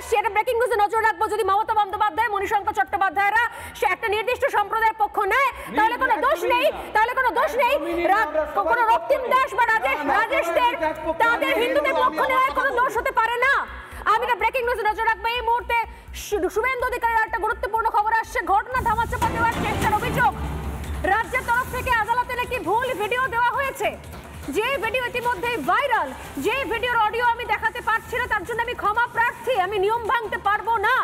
সেটা ব্রেকিং নিউজে নজর রাখবো। যদি মমতা বন্দ্যোপাধ্যায়, মণিশঙ্কর চট্টোপাধ্যায়রা সে একটা নির্দিষ্ট সম্প্রদায়ের পক্ষ নেয়, তাহলে কোনো দোষ নেই, কোনো রক্তিম দাস বা রাজেশদের তাদের হিন্দুদের পক্ষ নেওয়ার কোনো দোষ হতে পারে না। আমি একটা ব্রেকিং নিউজে নজর রাখবো। এই মুহূর্তে শুভেন্দু অধিকারীর একটা গুরুত্বপূর্ণ খবর আসছে। ঘটনা ধামাচাপা দেওয়ার চেষ্টার অভিযোগ। রাজ্যের তরফ থেকে আদালতে নাকি ভুল ভিডিও দেওয়া হয়েছে, যে ভিডিও ইতিমধ্যেই ভাইরাল, যে ভিডিওর অডিও আমি দেখাতে পারছি না, তার জন্য আমি ক্ষমা প্রার্থী। আমি নিয়ম ভাঙতে পারবো না।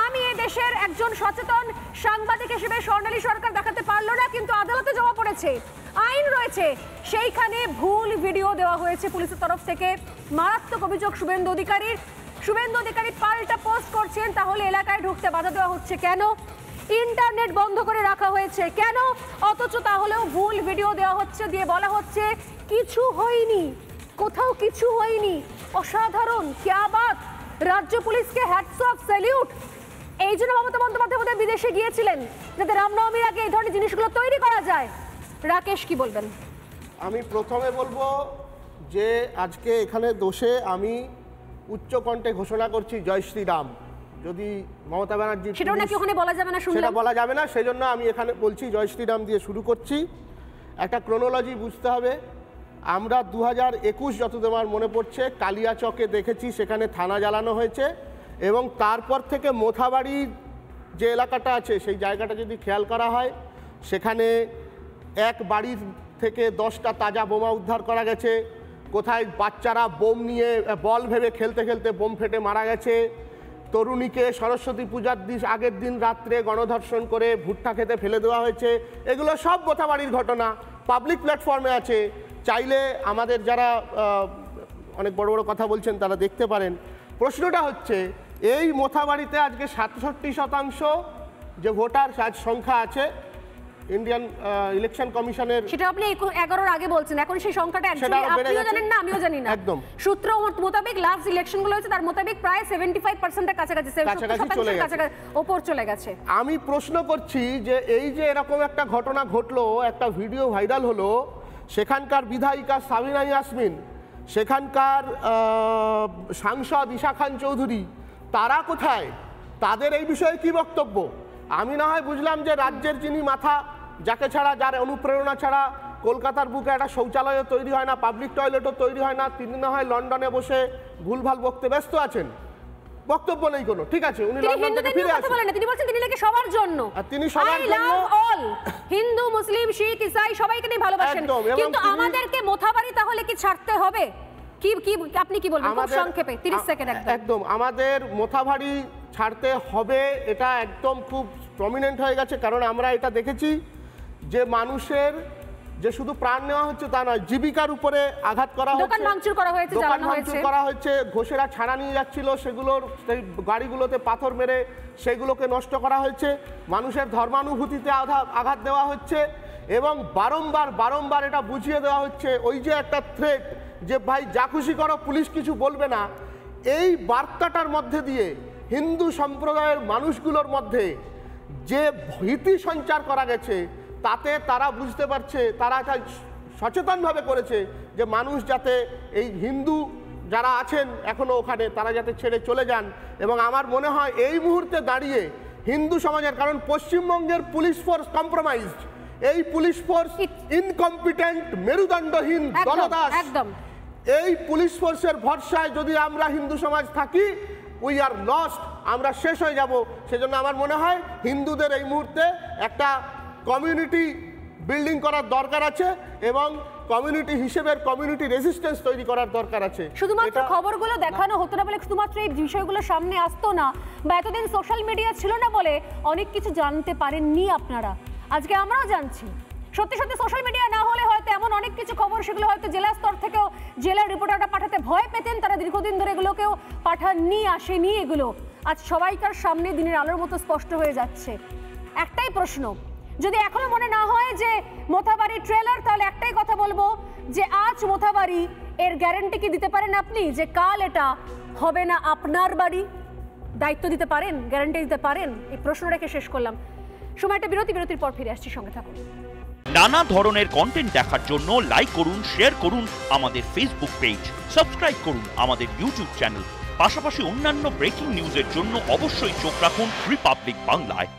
আমি এই দেশের একজন সচেতন সাংবাদিক হিসেবে স্বর্ণালী সরকার দেখাতে পারলো না, কিন্তু আদালতে জমা পড়েছে, আইন রয়েছে, সেইখানে ভুল ভিডিও দেওয়া হয়েছে পুলিশের তরফ থেকে। মারাত্মক অভিযোগ শুভেন্দু অধিকারীর। শুভেন্দু অধিকারী পাল্টা পোস্ট করছেন, তাহলে এলাকায় ঢুকতে বাধা দেওয়া হচ্ছে কেন? ইন্টারনেট বন্ধ করে রাখা হয়েছে কেন? অথচ তাহলেও ভুল ভিডিও দেওয়া হচ্ছে, দিয়ে বলা হচ্ছে কিছু হয়নি, কোথাও কিছু হয়নি। অসাধারণ, ক্যা বাত! রাজ্য পুলিশকে হ্যাটস অফ, স্যালিউট। এই জন্য মমতা বন্দ্যোপাধ্যায় বোধহয় বিদেশে গিয়েছিলেন, যাতে রামনবমীর আগে এই ধরনের জিনিসগুলো তৈরি করা যায়। রাকেশ, কি বলবেন? আমি প্রথমে বলবো যে আজকে এখানে দোষে আমি উচ্চকণ্ঠে ঘোষণা করছি জয় শ্রীরাম। যদি মমতা ব্যানার্জি, সেটাও নাকি ওখানে বলা যাবে না, সেটা বলা যাবে না, সেই জন্য আমি এখানে বলছি জয় শ্রীরাম দিয়ে শুরু করছি। একটা ক্রোনোলজি বুঝতে হবে। আমরা 2021 যতদূর আমার মনে পড়ছে কালিয়াচকে দেখেছি, সেখানে থানা জ্বালানো হয়েছে, এবং তারপর থেকে মোথাবাড়ির যে এলাকাটা আছে সেই জায়গাটা যদি খেয়াল করা হয়, সেখানে এক বাড়ির থেকে 10টা তাজা বোমা উদ্ধার করা গেছে। কোথায় বাচ্চারা বোম নিয়ে বল ভেবে খেলতে খেলতে বোম ফেটে মারা গেছে। তরুণীকে সরস্বতী পূজার আগের দিন রাত্রে গণধর্ষণ করে ভুট্টা খেতে ফেলে দেওয়া হয়েছে। এগুলো সব মোথাবাড়ির ঘটনা, পাবলিক প্ল্যাটফর্মে আছে। চাইলে আমাদের যারা অনেক বড় বড় কথা বলছেন তারা দেখতে পারেন। প্রশ্নটা হচ্ছে, এই মোথাবাড়িতে আজকে 67% যে ভোটার সংখ্যা আছে ইন্ডিয়ান ইলেকশন কমিশনের, সেটা আপনি 11-র আগে বলছেন, এখন সেই সংখ্যাটা অ্যাকচুয়ালি আপনিও জানেন না, আমিও জানি না। একদম সূত্র মোতাবেক লাস্ট ইলেকশনগুলো হয়েছে, তার মোতাবেক প্রায় 75% এর কাছাকাছি ওপর চলে গেছে। আমি প্রশ্ন করছি যে এই যে এরকম একটা ঘটনা ঘটলো, একটা ভিডিও ভাইরাল হলো, সেখানকার বিধায়িকা সাবিনা ইয়াসমিন, সেখানকার সাংসদ ঈশা খান চৌধুরী, তারা কোথায়? তাদের এই বিষয়ে কি বক্তব্য? আমি না হয় বুঝলাম যে রাজ্যের যিনি মাথা, যাকে ছাড়া, যার অনুপ্রেরণা ছাড়া কলকাতার বুকে একটা শৌচালয়ও তৈরি হয় না, পাবলিক টয়লেটও তৈরি হয় না, তিনি না হয় লন্ডনে বসে ভুলভাল বকতে ব্যস্ত আছেন, বক্তব্য নেই কোনো, ঠিক আছে, উনি লন্ডন থেকে ফিরে আসেন, তিনি বলছেন তিনি নাকি সবার জন্য, তিনি সবার জন্য, অল হিন্দু, মুসলিম, শিখ, ইসাই সবাইকে তিনি ভালোবাসেন। কিন্তু আমাদেরকে মোথাবাড়ি তাহলে কি ছাড়তে হবে? কি আপনি কি বলবেন খুব সংক্ষেপে, 30 সেকেন্ড? একদম আমাদের মোথাবাড়ি ছাড়তে হবে, এটা একদম খুব প্রমিনেন্ট হয়ে গেছে। কারণ আমরা এটা দেখেছি যে মানুষের যে শুধু প্রাণ নেওয়া হচ্ছে তা নয়, জীবিকার উপরে আঘাত করা হচ্ছে, দোকান ভাঙচুর করা হয়েছে, ঘোষেরা ছাড়া নিয়ে যাচ্ছিল, সেগুলোর সেই গাড়িগুলোতে পাথর মেরে সেগুলোকে নষ্ট করা হয়েছে, মানুষের ধর্মানুভূতিতে আঘাত দেওয়া হচ্ছে, এবং বারংবার এটা বুঝিয়ে দেওয়া হচ্ছে, ওই যে একটা থ্রেট যে ভাই যা খুশি করো, পুলিশ কিছু বলবে না, এই বার্তাটার মধ্যে দিয়ে হিন্দু সম্প্রদায়ের মানুষগুলোর মধ্যে যে ভীতি সঞ্চার করা গেছে, তাতে তারা বুঝতে পারছে, তারা এটা সচেতনভাবে করেছে যে মানুষ যাতে এই হিন্দু যারা আছেন এখনো ওখানে, তারা যাতে ছেড়ে চলে যান। এবং আমার মনে হয় এই মুহূর্তে দাঁড়িয়ে হিন্দু সমাজের, কারণ পশ্চিমবঙ্গের পুলিশ ফোর্স কম্প্রোমাইজড, এই পুলিশ ফোর্স ইনকম্পিটেন্ট, মেরুদণ্ডহীন দলদাস, এই পুলিশ ফোর্সের ভরসায় যদি আমরা হিন্দু সমাজ থাকি, উই আর লস্ট, আমরা শেষ হয়ে যাব। সেজন্য আমার মনে হয় হিন্দুদের এই মুহূর্তে একটা কমিউনিটি বিল্ডিং করার দরকার আছে, এবং কমিউনিটি হিসেবে কমিউনিটি রেজিস্ট্যান্স তৈরি করার দরকার আছে। শুধুমাত্র খবরগুলো দেখানো হতো না বলে, শুধুমাত্র এই বিষয়গুলো সামনে আসতো না, বা এতদিন সোশ্যাল মিডিয়া ছিল না বলে অনেক কিছু জানতে পারেননি আপনারা। আজকে আমরাও জানছি। সত্যি সত্যি সোশ্যাল মিডিয়া না হলে হয়তো এমন অনেক কিছু খবর, সেগুলো হয়তো জেলা স্তর থেকেও জেলার রিপোর্টাররা পাঠাতে ভয় পেতেন, তারা দীর্ঘদিন ধরে এগুলোকেও পাঠাননি, আসেনি। এগুলো আজ সবাইকার সামনে দিনের আলোর মতো স্পষ্ট হয়ে যাচ্ছে। একটাই প্রশ্ন, যদি এখনো মনে না হয় যে মোথাবাড়ি ট্রেলার, তাহলে একটাই কথা বলবো যে আজ মোথাবাড়ি এর গ্যারান্টি কি দিতে পারেন আপনি যে কাল এটা হবে না আপনার বাড়ি? দায়িত্ব দিতে পারেন, গ্যারান্টি দিতে পারেন? এই প্রশ্ন রেখে শেষ করলাম। সময়টা বিরতির পর ফিরে আসছি, সঙ্গে থাকুন। নানা ধরনের কন্টেন্ট দেখার জন্য লাইক করুন, শেয়ার করুন আমাদের ফেসবুক পেজ, সাবস্ক্রাইব করুন আমাদের ইউটিউব চ্যানেল। পাশাপাশি অন্যান্য ব্রেকিং নিউজের জন্য অবশ্যই চোখ রাখুন রিপাবলিক বাংলায়।